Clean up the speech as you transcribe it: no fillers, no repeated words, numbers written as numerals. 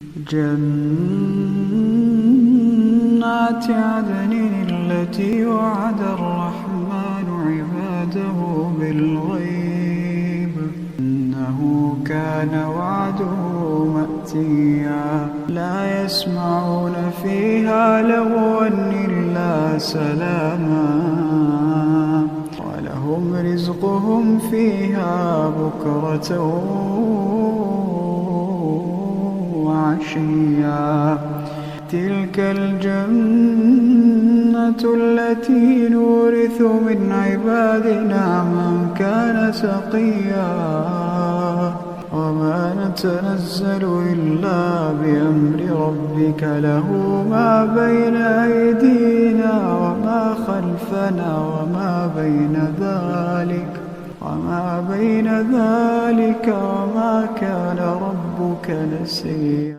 جنات عدن التي وعد الرحمن عباده بالغيب إنه كان وعده مأتيا لا يسمعون فيها لغوا إلا سلاما ولهم رزقهم فيها بكرة وعشيا تلك الجنة التي نورث من عبادنا من كان تقيا وما نتنزل إلا بأمر ربك له ما بين أيدينا وما خلفنا وما بين ذلك وما كان ربك نسيا.